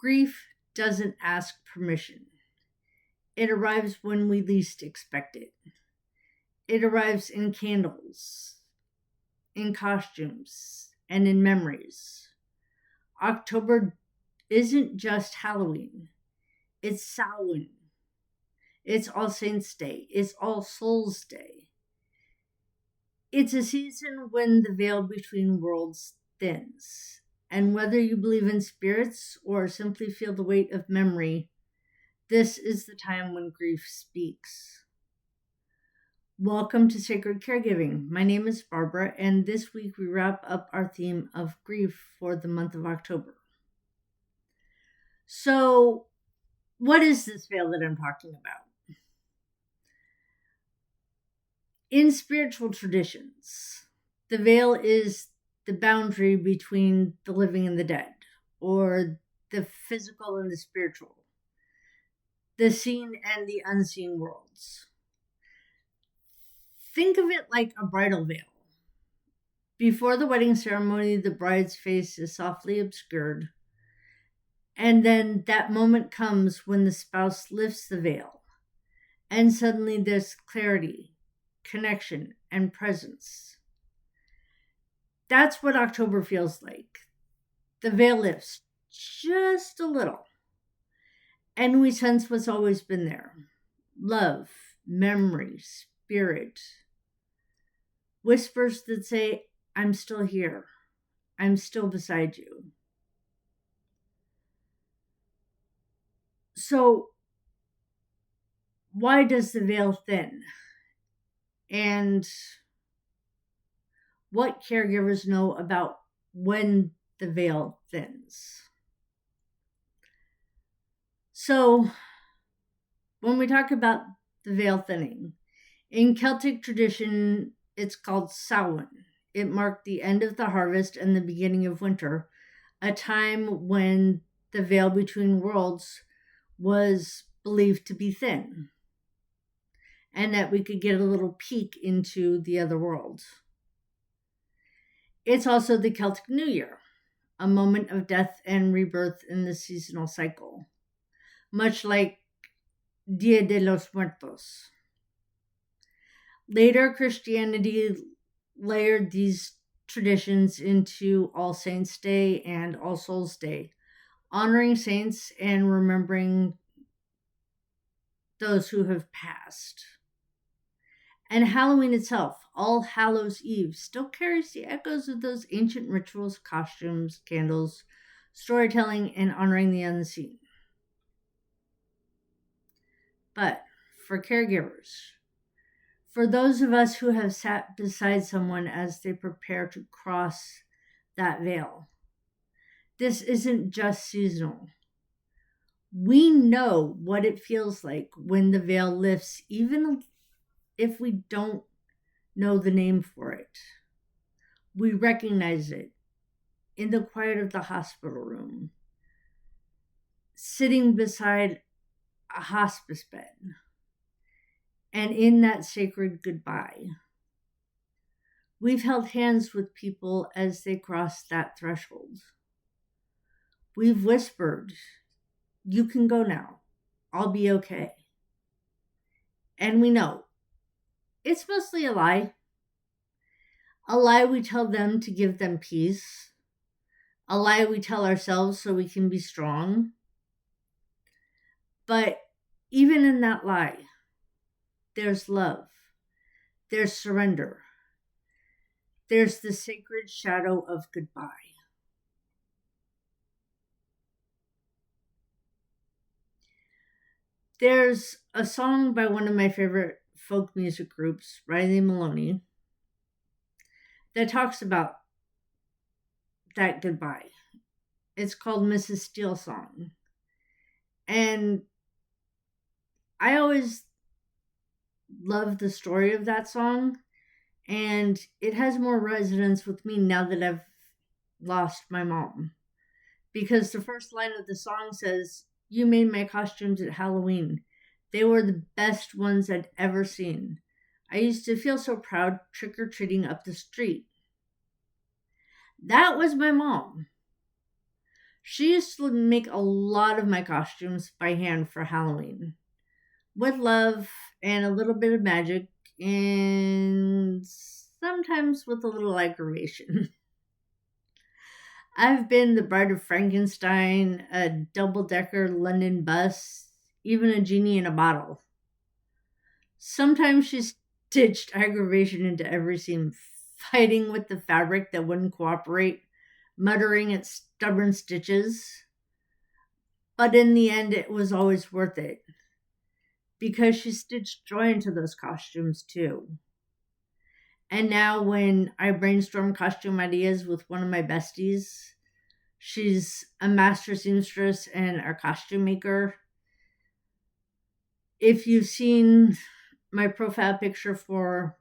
Grief doesn't ask permission. It arrives when we least expect it. It arrives in candles, in costumes, and in memories. October isn't just Halloween. It's Samhain. It's All Saints' Day. It's All Souls' Day. It's a season when the veil between worlds thins. And whether you believe in spirits or simply feel the weight of memory, this is the time when grief speaks. Welcome to Sacred Caregiving. My name is Barbara, and this week we wrap up our theme of grief for the month of October. So, what is this veil that I'm talking about? In spiritual traditions, the veil is the boundary between the living and the dead, or the physical and the spiritual, the seen and the unseen worlds. Think of it like a bridal veil. Before the wedding ceremony, the bride's face is softly obscured, and then that moment comes when the spouse lifts the veil, and suddenly there's clarity, connection, and presence. That's what October feels like. The veil lifts just a little, and we sense what's always been there: love, memory, spirit. Whispers that say, I'm still here. I'm still beside you. So, why does the veil thin? And what caregivers know about when the veil thins? So, when we talk about the veil thinning, in Celtic tradition, it's called Samhain. It marked the end of the harvest and the beginning of winter, a time when the veil between worlds was believed to be thin, and that we could get a little peek into the other world. It's also the Celtic New Year, a moment of death and rebirth in the seasonal cycle, much like Dia de los Muertos. Later, Christianity layered these traditions into All Saints' Day and All Souls' Day, honoring saints and remembering those who have passed. And Halloween itself, All Hallows' Eve, still carries the echoes of those ancient rituals, costumes, candles, storytelling, and honoring the unseen. But for caregivers, for those of us who have sat beside someone as they prepare to cross that veil, this isn't just seasonal. We know what it feels like when the veil lifts, even if we don't know the name for it. We recognize it in the quiet of the hospital room, sitting beside a hospice bed, and in that sacred goodbye. We've held hands with people as they cross that threshold. We've whispered, you can go now. I'll be okay. And we know it's mostly a lie. A lie we tell them to give them peace. A lie we tell ourselves so we can be strong. But even in that lie, there's love. There's surrender. There's the sacred shadow of goodbye. There's a song by one of my favorite folk music groups, Riley Maloney, that talks about that goodbye. It's called Mrs. Steele Song. And I always love the story of that song, and it has more resonance with me now that I've lost my mom. Because the first line of the song says, you made my costumes at Halloween. They were the best ones I'd ever seen. I used to feel so proud trick-or-treating up the street. That was my mom. She used to make a lot of my costumes by hand for Halloween with love and a little bit of magic and sometimes with a little aggravation. I've been the Bride of Frankenstein, a double decker London bus, even a genie in a bottle. Sometimes she stitched aggravation into every scene, fighting with the fabric that wouldn't cooperate, muttering at stubborn stitches. But in the end, it was always worth it because she stitched joy into those costumes too. And now, when I brainstorm costume ideas with one of my besties, she's a master seamstress and a costume maker. If you've seen my profile picture for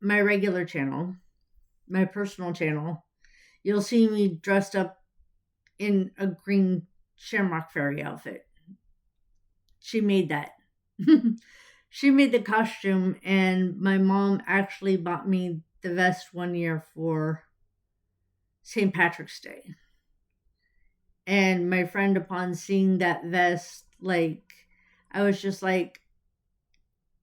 my regular channel, my personal channel, you'll see me dressed up in a green Shamrock Fairy outfit. She made that. She made the costume, and my mom actually bought me the vest one year for St. Patrick's Day. And my friend, upon seeing that vest, I was just like,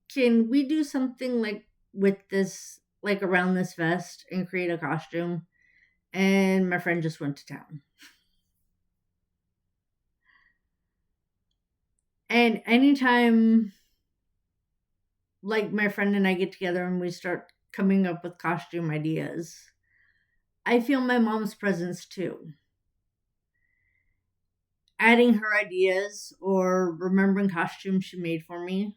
can we do something with this, around this vest and create a costume? And my friend just went to town. And anytime, my friend and I get together and we start coming up with costume ideas, I feel my mom's presence too. Adding her ideas or remembering costumes she made for me.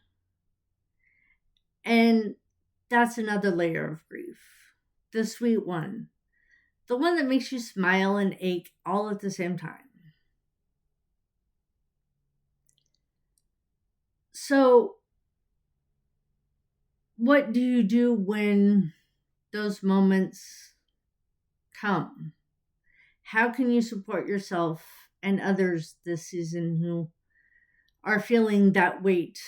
And that's another layer of grief. The sweet one. The one that makes you smile and ache all at the same time. So, what do you do when those moments come? How can you support yourself and others this season who are feeling that weight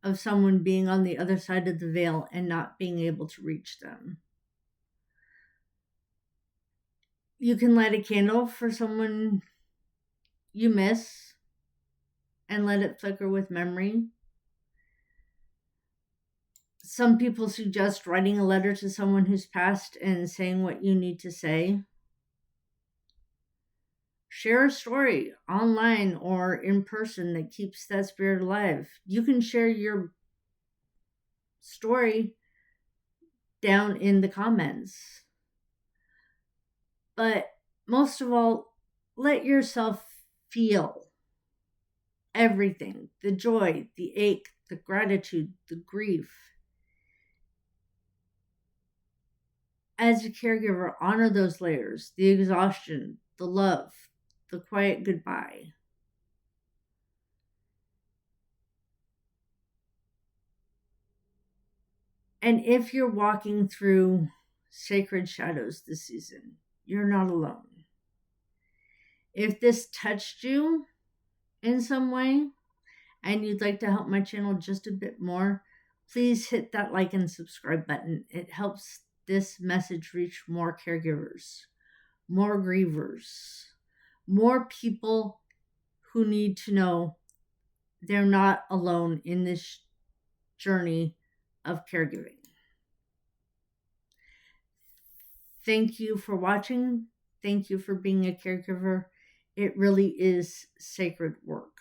of someone being on the other side of the veil and not being able to reach them? You can light a candle for someone you miss and let it flicker with memory. Some people suggest writing a letter to someone who's passed and saying what you need to say. Share a story online or in person that keeps that spirit alive. You can share your story down in the comments. But most of all, let yourself feel everything, the joy, the ache, the gratitude, the grief. As a caregiver, honor those layers, the exhaustion, the love, the quiet goodbye. And if you're walking through sacred shadows this season, you're not alone. If this touched you in some way and you'd like to help my channel just a bit more, please hit that like and subscribe button. It helps this message reach more caregivers, more grievers, more people who need to know they're not alone in this journey of caregiving. Thank you for watching. Thank you for being a caregiver. It really is sacred work.